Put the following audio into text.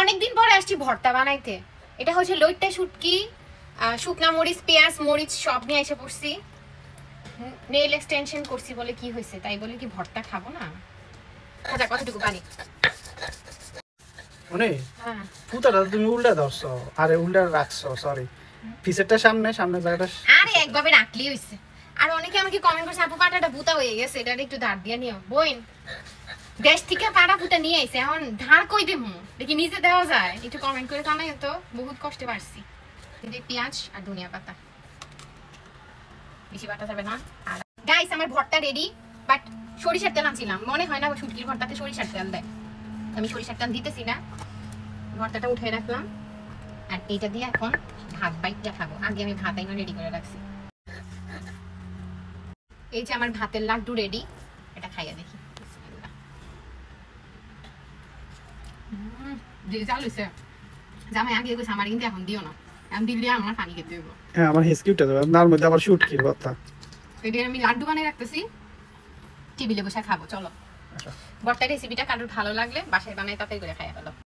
অনেকদিন পরে আসছি ভর্তা বানাইতে। এটা হচ্ছে লইট্টা শুটকি, শুকনা মরিচ, পেঁয়াজ, মরিচ সব নিয়ে এসে পড়ছি। নেইল এক্সটেনশন করছি বলে কি হয়েছে, তাই বলে কি ভর্তা খাবো না? আচ্ছা কতটুকু পানি মানে পুতাটা তুমি উল্টা ধরছো, আরে উল্টা রাখছো, সরি পিছেরটা সামনে, সামনে জায়গাটা আরে একভাবে রাখলেই হইছে। আর অনেকে আমাকে কমেন্ট করছে আপু পাটাটা বুতা হয়ে গেছে, এটা একটু ধার দিয়ে নিও। বইন দেশ থেকে পাটা ফুটা নিয়ে আইছে, এখন ধার কই দেবো? দেখি নিচে দেওয়া যায়, একটু কমেন্ট করে জানাই তো, বহুত কষ্টে পারছি। পেঁয়াজ আর ধনিয়া পাতা বেশি বাটা যাবে না। আর গাইস আমার ভর্তা রেডি, বাট সরিষার তেল আনছিলাম, মনে হয় না শুটকির ভর্তাতে সরিষার তেল দেয়, আমি সরিষার তেল দিতেছি না। ভর্তাটা উঠে রাখলাম, আর এইটা দিয়ে এখন ভাত বাইটটা খাবো। আগে আমি ভাত আইনা রেডি করে রাখছি। এই যে আমার ভাতের লাড্ডু রেডি, এটা খাইয়া দেখি। জামাই আগে কইছে আমার কিন্তু এখন দিও না, আমি দিলে আমার পানি খেতে হইব। হ্যাঁ আমার হেসকিউটা দেব, তার মধ্যে আবার শুটকির ভর্তা। এটা আমি লাড্ডু বানিয়ে রাখতেছি, টেবিলে বসে খাবো। চলো ভর্তা রেসিপিটা কারোর ভালো লাগলে বাসায় বানাই তাড়াতাড়ি করে খাইয়া ফেলো।